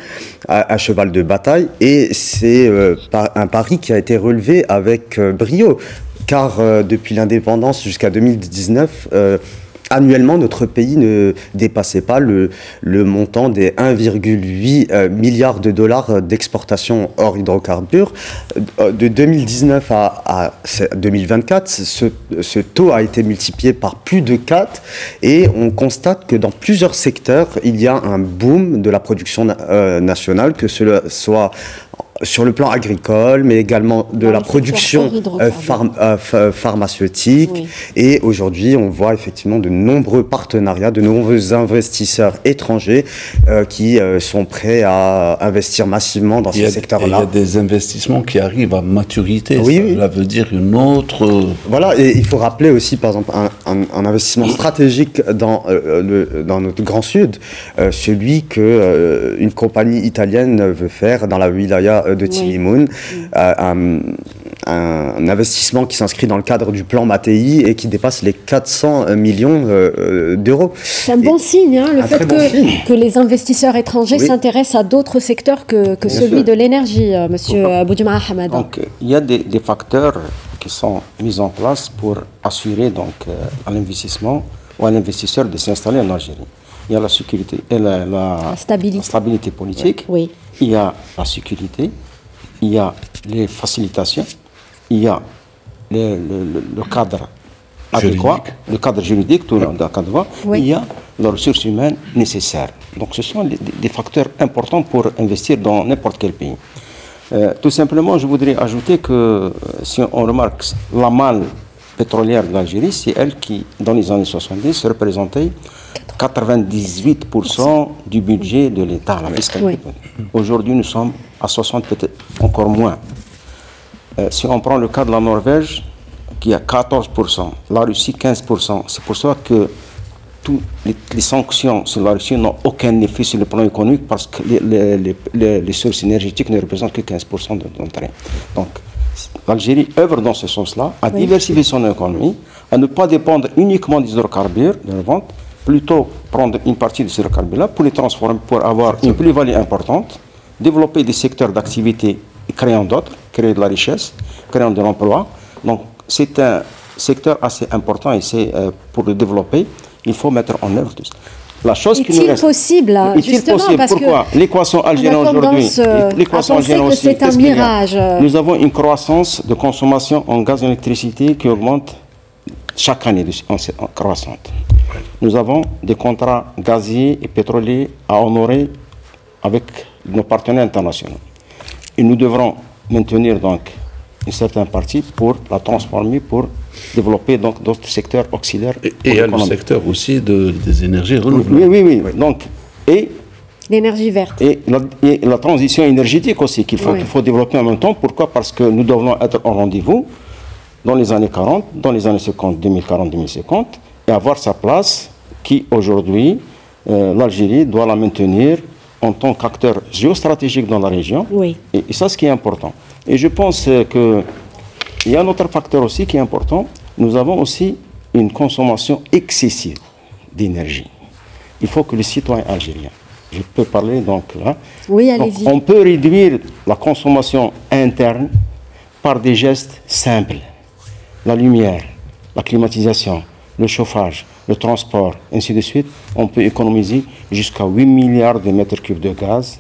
S2: à cheval de bataille. Et c'est un pari qui a été relevé avec brio, car depuis l'indépendance jusqu'à 2019, annuellement, notre pays ne dépassait pas le montant des 1,8 milliard de dollars d'exportation hors hydrocarbures. De 2019 à 2024, ce taux a été multiplié par plus de 4 et on constate que dans plusieurs secteurs, il y a un boom de la production nationale, que ce soit sur le plan agricole, mais également de la production pharmaceutique. Oui. Et aujourd'hui, on voit effectivement de nombreux partenariats, de nombreux investisseurs étrangers qui sont prêts à investir massivement dans ces secteurs-là.
S3: Il y a des investissements qui arrivent à maturité. Ça veut dire une autre...
S2: Voilà, et il faut rappeler aussi, par exemple, un investissement stratégique dans notre Grand Sud, celui qu'une compagnie italienne veut faire dans la wilaya de Timimoun, un investissement qui s'inscrit dans le cadre du plan Mattei et qui dépasse les 400 millions d'euros.
S1: C'est un bon signe, hein, le fait que les investisseurs étrangers s'intéressent à d'autres secteurs que celui de l'énergie, monsieur Boudiama Hamada.
S4: Donc, il y a des facteurs qui sont mis en place pour assurer donc, à l'investissement ou à l'investisseur de s'installer en Algérie. Il y a la sécurité et la stabilité politique, il y a la sécurité, il y a les facilitations, il y a le cadre adéquat, le cadre juridique, tout le cadre, il y a les ressources humaines nécessaires. Donc ce sont des facteurs importants pour investir dans n'importe quel pays. Tout simplement, je voudrais ajouter que si on remarque la manne pétrolière de l'Algérie, c'est elle qui, dans les années 70, représentait 98% du budget de l'État, la fiscalité. Aujourd'hui, nous sommes à 60%, peut-être encore moins. Si on prend le cas de la Norvège, qui a 14%, la Russie 15%, c'est pour ça que toutes les sanctions sur la Russie n'ont aucun effet sur le plan économique parce que les sources énergétiques ne représentent que 15% d'entre elles. Donc, l'Algérie œuvre dans ce sens-là, à diversifier son économie, à ne pas dépendre uniquement des hydrocarbures, de la vente, plutôt prendre une partie de ces hydrocarbures-là pour les transformer, pour avoir une plus-value importante, développer des secteurs d'activité et créant d'autres, créer de la richesse, créant de l'emploi. Donc, c'est un secteur assez important et c'est pour le développer, il faut mettre en œuvre tout ça. La chose qui nous reste,
S1: possible, justement, parce
S4: pourquoi l'équation algérienne aujourd'hui, l'équation algérienne aussi,
S1: c'est un mirage.
S4: Nous avons une croissance de consommation en gaz et électricité qui augmente chaque année, croissante. Nous avons des contrats gaziers et pétroliers à honorer avec nos partenaires internationaux. Et nous devrons maintenir donc une certaine partie pour la transformer, pour développer donc d'autres secteurs auxiliaires.
S3: Et il y a le secteur aussi des énergies renouvelables.
S4: Oui. Donc, et
S1: l'énergie verte.
S4: Et la transition énergétique aussi qu'il faut développer en même temps. Pourquoi? Parce que nous devons être au rendez-vous dans les années 40, dans les années 50, 2040-2050, et avoir sa place qui aujourd'hui, l'Algérie doit la maintenir en tant qu'acteur géostratégique dans la région. Et ça, ce qui est important. Et je pense qu'il y a un autre facteur aussi qui est important. Nous avons aussi une consommation excessive d'énergie. Il faut que les citoyens algériens, je peux parler donc là,
S1: allez-y.
S4: On peut réduire la consommation interne par des gestes simples. La lumière, la climatisation, le chauffage, le transport, ainsi de suite. On peut économiser jusqu'à 8 milliards de mètres cubes de gaz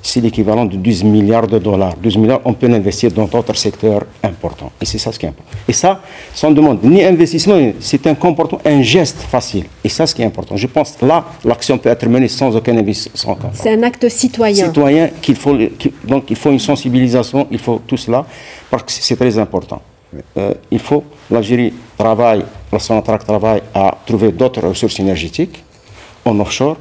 S4: c'est l'équivalent de 12 milliards de dollars. 12 milliards, on peut l'investir dans d'autres secteurs importants. Et c'est ça ce qui est important. Et ça, ça ne demande ni investissement, c'est un comportement, un geste facile. Et ça, ce qui est important. Je pense que là, l'action peut être menée sans aucun investissement.
S1: C'est un acte citoyen.
S4: Citoyen, donc il faut une sensibilisation, il faut tout cela, parce que c'est très important. Il faut, l'Algérie travaille, la Sonatrach travaille à trouver d'autres ressources énergétiques, en offshore,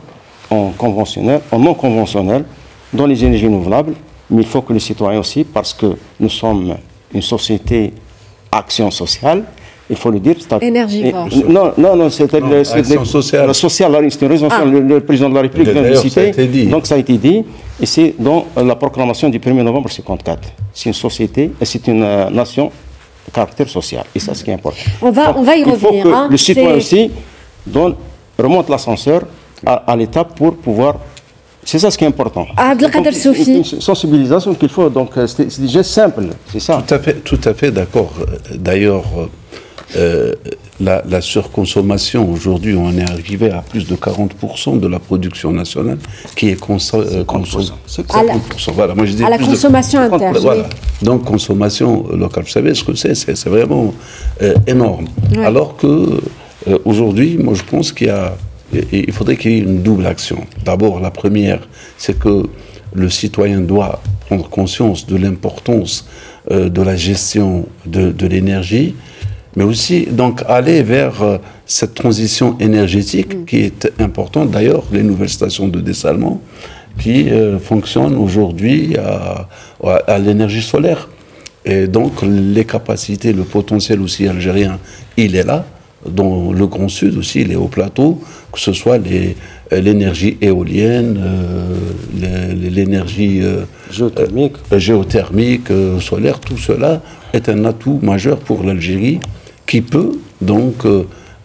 S4: en conventionnel, en non conventionnel, dans les énergies renouvelables, mais il faut que les citoyens aussi, parce que nous sommes une société action sociale, il faut le dire.
S1: Énergivore.
S4: Non, c'est
S3: action sociale.
S4: C'est une raison sociale, le président de la République vient de citer. Donc ça a été dit, et c'est dans la proclamation du 1er novembre 1954. C'est une société, c'est une nation de caractère social, et ça c'est ce qui est important.
S1: On va y revenir.
S4: Il faut que le citoyen aussi remonte l'ascenseur à l'État pour pouvoir... C'est ça ce qui est important.
S1: Abdelkader Soufi.
S4: Une sensibilisation qu'il faut, donc c'est des gestes simples, c'est ça.
S3: Tout à fait d'accord. D'ailleurs, la surconsommation, aujourd'hui, on est arrivé à plus de 40% de la production nationale qui est consommée.
S4: C'est
S3: 40%. Voilà, moi je dis
S1: à la consommation interne.
S3: Voilà. Donc, consommation locale. Vous savez ce que c'est vraiment énorme.
S1: Ouais.
S3: Alors que aujourd'hui, moi je pense il faudrait qu'il y ait une double action. D'abord, la première, c'est que le citoyen doit prendre conscience de l'importance de la gestion de l'énergie, mais aussi donc aller vers cette transition énergétique qui est importante. D'ailleurs, les nouvelles stations de dessalement qui fonctionnent aujourd'hui à l'énergie solaire. Et donc, les capacités, le potentiel aussi algérien, il est là. Dans le Grand Sud aussi, les hauts plateaux, que ce soit l'énergie éolienne, l'énergie géothermique, solaire, tout cela est un atout majeur pour l'Algérie qui peut donc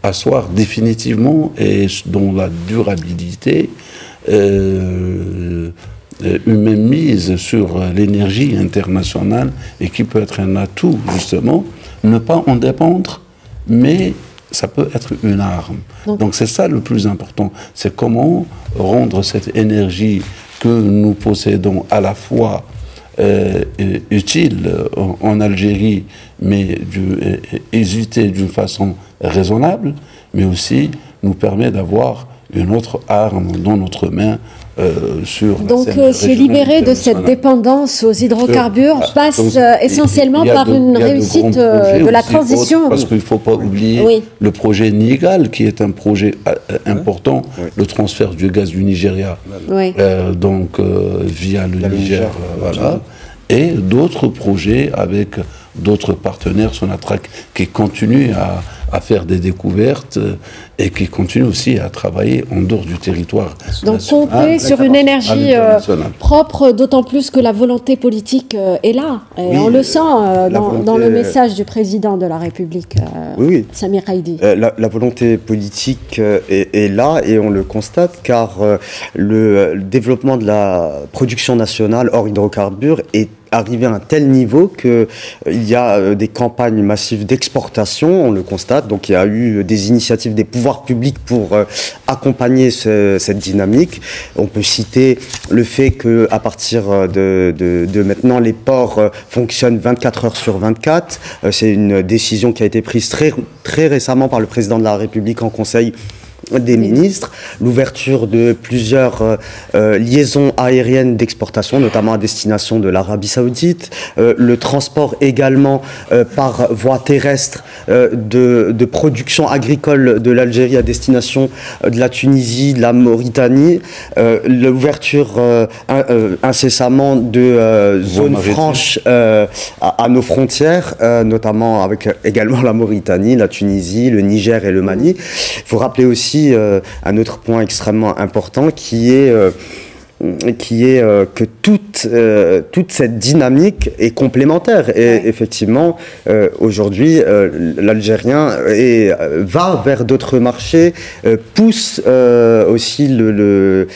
S3: asseoir définitivement et dans la durabilité une même mise sur l'énergie internationale et qui peut être un atout justement, ne pas en dépendre, mais ça peut être une arme. Donc c'est ça le plus important, c'est comment rendre cette énergie que nous possédons à la fois utile en Algérie, mais hésiter d'une façon raisonnable, mais aussi nous permet d'avoir une autre arme dans notre main
S1: donc se libérer de cette dépendance aux hydrocarbures passe essentiellement par une réussite de la transition.
S3: Parce qu'il ne faut pas oublier le projet Nigal, qui est un projet important, le transfert du gaz du Nigeria, donc via le Niger, voilà, et d'autres projets avec d'autres partenaires, Sonatrach, qui continuent à faire des découvertes et qui continuent aussi à travailler en dehors du territoire national.
S1: Donc compter sur une énergie propre, d'autant plus que la volonté politique est là. Et on le sent dans le message du président de la République, Samir Haïdi.
S2: La volonté politique est là et on le constate car le développement de la production nationale hors hydrocarbures est arrivé à un tel niveau qu'il y a des campagnes massives d'exportation, on le constate. Donc il y a eu des initiatives des pouvoirs publics pour accompagner cette dynamique. On peut citer le fait qu'à partir de maintenant, les ports fonctionnent 24 heures sur 24. C'est une décision qui a été prise très récemment par le président de la République en Conseil des ministres, l'ouverture de plusieurs liaisons aériennes d'exportation, notamment à destination de l'Arabie Saoudite, le transport également par voie terrestre de production agricole de l'Algérie à destination de la Tunisie, de la Mauritanie, l'ouverture incessamment de zones franches à nos frontières, notamment avec également la Mauritanie, la Tunisie, le Niger et le Mali. Il faut rappeler aussi un autre point extrêmement important qui est que toute cette dynamique est complémentaire. Et effectivement, aujourd'hui, l'Algérien va vers d'autres marchés, pousse aussi je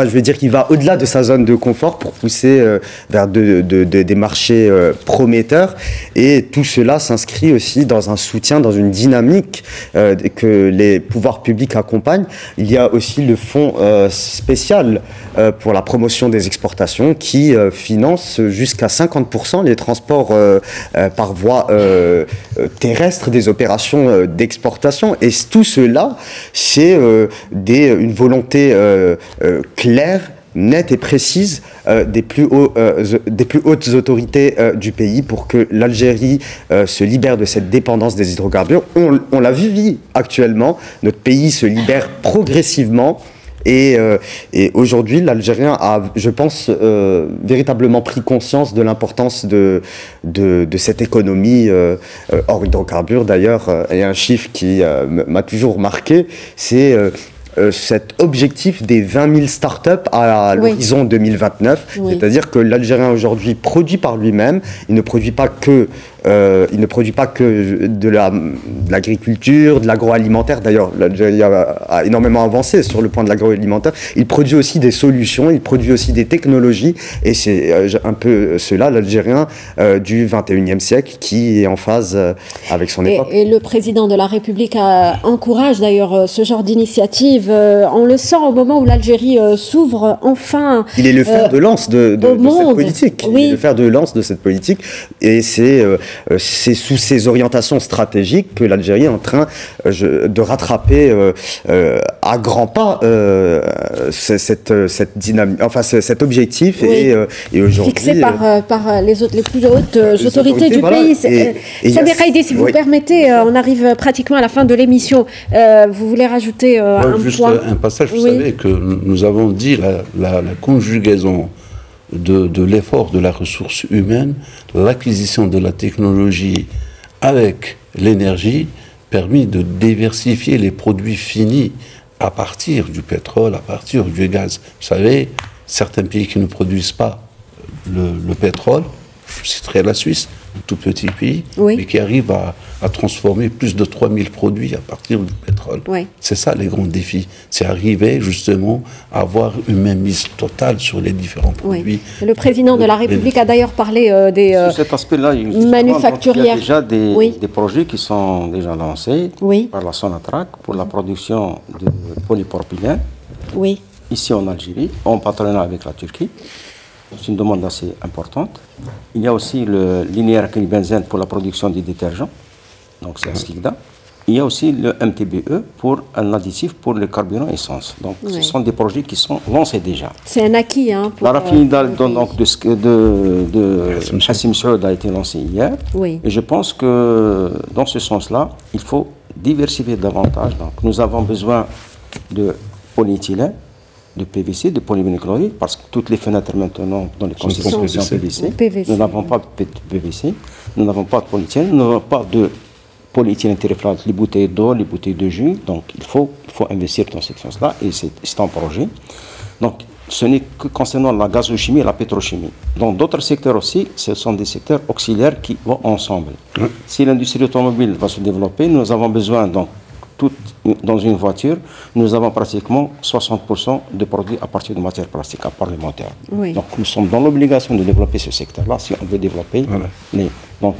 S2: veux dire qu'il va au-delà de sa zone de confort pour pousser vers des marchés prometteurs. Et tout cela s'inscrit aussi dans un soutien, dans une dynamique que les pouvoirs publics accompagnent. Il y a aussi le fonds spécial mondiale pour la promotion des exportations qui finance jusqu'à 50% les transports par voie terrestre des opérations d'exportation. Et tout cela, c'est une volonté claire, nette et précise des plus hautes autorités du pays pour que l'Algérie se libère de cette dépendance des hydrocarbures. On l'a vu actuellement, notre pays se libère progressivement et aujourd'hui l'Algérien a, je pense, véritablement pris conscience de l'importance de cette économie hors hydrocarbures. D'ailleurs, il y a un chiffre qui m'a toujours marqué, c'est cet objectif des 20 000 startups à l'horizon 2029. Oui. C'est-à-dire que l'Algérien aujourd'hui produit par lui-même, il ne produit pas que de l'agriculture, de l'agroalimentaire. D'ailleurs, l'Algérie a énormément avancé sur le point de l'agroalimentaire. Il produit aussi des solutions, il produit aussi des technologies, et c'est un peu cela, l'Algérien du 21e siècle, qui est en phase avec son époque.
S1: Et le président de la République encourage d'ailleurs ce genre d'initiative. On le sent au moment où l'Algérie s'ouvre enfin.
S2: Il est le fer de lance de cette politique. Oui. Il est le fer de lance de cette politique, et c'est sous ces orientations stratégiques que l'Algérie est en train de rattraper à grands pas cette dynamique, enfin cet objectif, oui. Et aujourd'hui
S1: fixé par les plus hautes autorités du pays. Samir Haïdi, si vous permettez, on arrive pratiquement à la fin de l'émission. Vous voulez rajouter
S3: juste un passage. Vous savez que nous avons dit la conjugaison de l'effort de la ressource humaine, l'acquisition de la technologie avec l'énergie permis de diversifier les produits finis à partir du pétrole, à partir du gaz. Vous savez, certains pays qui ne produisent pas le pétrole, je citerai la Suisse, un tout petit pays, mais qui arrive à transformer plus de 3000 produits à partir du pétrole. Oui. C'est ça les grands défis. C'est arriver justement à avoir une mainmise totale sur les différents produits.
S1: Oui. Le président de la République a d'ailleurs parlé des
S4: sur cet aspect-là,
S1: manufacturières.
S4: Il y a déjà des projets qui sont déjà lancés par la Sonatrach pour la production de polypropylène ici en Algérie, en partenariat avec la Turquie. C'est une demande assez importante. Il y a aussi le linéaire benzène pour la production des détergents, donc c'est un SLICDA. Il y a aussi le MTBE pour un additif pour le carburant essence. Donc ce sont des projets qui sont lancés déjà.
S1: C'est un acquis.
S4: La raffinerie de Hassim Saoud a été lancée hier. Oui. Et je pense que dans ce sens-là, il faut diversifier davantage. Donc nous avons besoin de polyéthylène, de PVC, de polyvinylchloride, parce que toutes les fenêtres maintenant dans les constructions sont PVC. Nous n'avons pas de PVC, nous n'avons pas de polyéthylène, nous n'avons pas de polyéthylène terephthalate, les bouteilles d'eau, les bouteilles de jus. Donc il faut investir dans cette sens-là, et c'est un projet. Donc ce n'est que concernant la gazochimie et la pétrochimie. Dans d'autres secteurs aussi, ce sont des secteurs auxiliaires qui vont ensemble. Si l'industrie automobile va se développer, nous avons besoin donc dans une voiture, nous avons pratiquement 60% de produits à partir de matières plastiques, à part les moteurs. Oui. Donc nous sommes dans l'obligation de développer ce secteur-là si on veut développer. Donc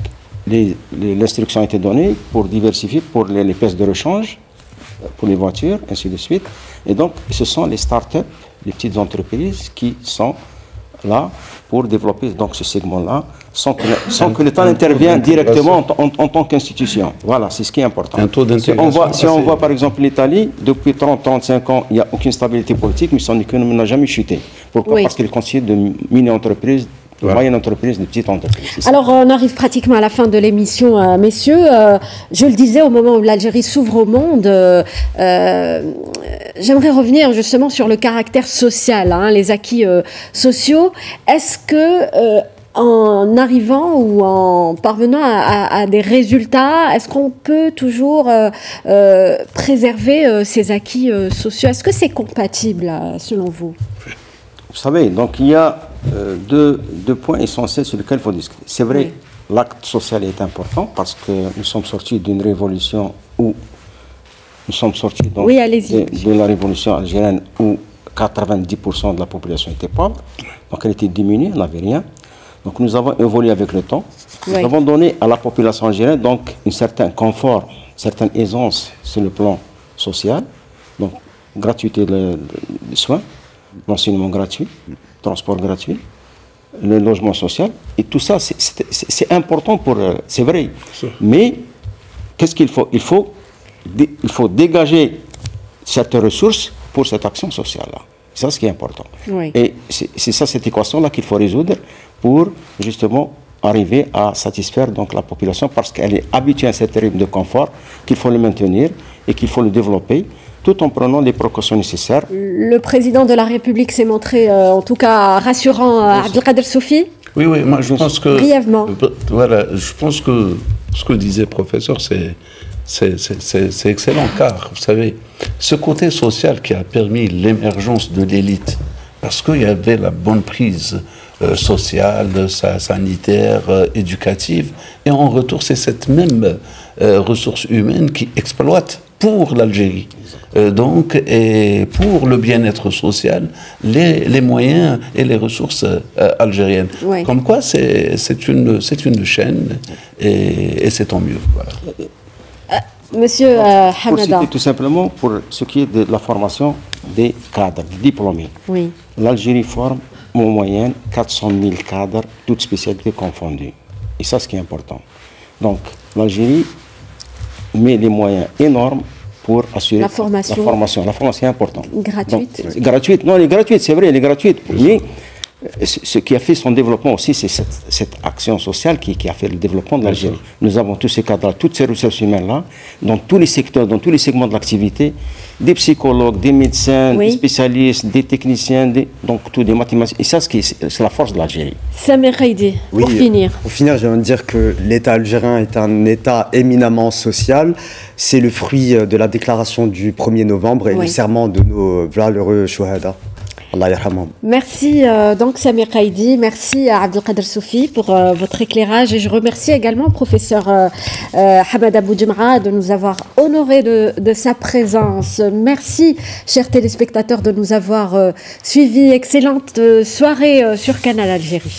S4: l'instruction a été donnée pour diversifier, pour les pièces de rechange, pour les voitures, ainsi de suite. Et donc ce sont les start-up, les petites entreprises qui sont là pour développer donc ce segment-là, sans que l'État n'intervienne directement en tant qu'institution. Voilà, c'est ce qui est important. Si on voit par exemple l'Italie, depuis 30-35 ans, il n'y a aucune stabilité politique, mais son économie n'a jamais chuté. Pourquoi? Parce qu'elle continue de mini-entreprises, de moyennes entreprises, de petites entreprises.
S1: Alors, on arrive pratiquement à la fin de l'émission, messieurs. Je le disais, au moment où l'Algérie s'ouvre au monde, j'aimerais revenir justement sur le caractère social, les acquis sociaux. Est-ce que, en arrivant ou en parvenant à des résultats, est-ce qu'on peut toujours préserver ces acquis sociaux? Est-ce que c'est compatible, selon vous?
S4: Vous savez, donc il y a deux points essentiels sur lesquels il faut discuter. C'est vrai, l'acte social est important parce que nous sommes sortis d'une révolution où nous sommes sortis donc, de la révolution algérienne où 90% de la population était pauvre. Donc elle était diminuée, elle n'avait rien. Donc nous avons évolué avec le temps. Nous avons donné à la population algérienne donc un certain confort, une certaine aisance sur le plan social, donc gratuité des soins. l'enseignement gratuit, transport gratuit, le logement social. Et tout ça, c'est important pour... c'est vrai. Mais qu'est-ce qu'il faut? Il faut dégager certaines ressources pour cette action sociale-là. C'est ça ce qui est important.
S1: Oui.
S4: Et c'est ça, cette équation-là qu'il faut résoudre pour justement arriver à satisfaire donc la population, parce qu'elle est habituée à cet rythme de confort, qu'il faut le maintenir et qu'il faut le développer tout en prenant les précautions nécessaires.
S1: Le président de la République s'est montré en tout cas rassurant à Abdelkader Soufi.
S3: Oui, moi je pense que...
S1: Brièvement.
S3: Voilà, je pense que ce que disait le professeur, c'est excellent, car, vous savez, ce côté social qui a permis l'émergence de l'élite, parce qu'il y avait la bonne prise sociale, sanitaire, éducative, et en retour, c'est cette même ressource humaine qui exploite pour l'Algérie. Donc, et pour le bien-être social, les moyens et les ressources algériennes.
S1: Oui.
S3: Comme quoi, c'est une chaîne, et c'est tant mieux. Voilà.
S1: Monsieur
S4: Pour
S1: Hamada.
S4: citer tout simplement, pour ce qui est de la formation des cadres, des diplômés.
S1: Oui.
S4: L'Algérie forme en moyenne 400 000 cadres, toutes spécialités confondues. Et ça, ce qui est important. Donc, l'Algérie met des moyens énormes pour assurer
S1: La formation.
S4: La formation est importante.
S1: Gratuite.
S4: Donc, gratuite, non, elle est gratuite, c'est vrai, elle est gratuite. Mais ce qui a fait son développement aussi, c'est cette action sociale qui a fait le développement de l'Algérie. Nous avons tous ces cadres-là, toutes ces ressources humaines-là, dans tous les secteurs, dans tous les segments de l'activité, des psychologues, des médecins,
S1: Oui.
S4: des spécialistes, des techniciens, donc tous des mathématiciens. Et ça, c'est la force de l'Algérie.
S1: Samir Khaïdi,
S2: Oui,
S1: pour finir.
S2: Pour finir, je viens de dire que l'État algérien est un État éminemment social. C'est le fruit de la déclaration du 1er novembre et
S1: Oui.
S2: le serment de nos valeureux chouhada. Allah yarhamhum.
S1: Merci donc Samir Khaïdi, merci à Abdelkader Soufi pour votre éclairage et je remercie également le professeur Hamada Boudjemra de nous avoir honoré de sa présence. Merci chers téléspectateurs de nous avoir suivis. Excellente soirée sur Canal Algérie.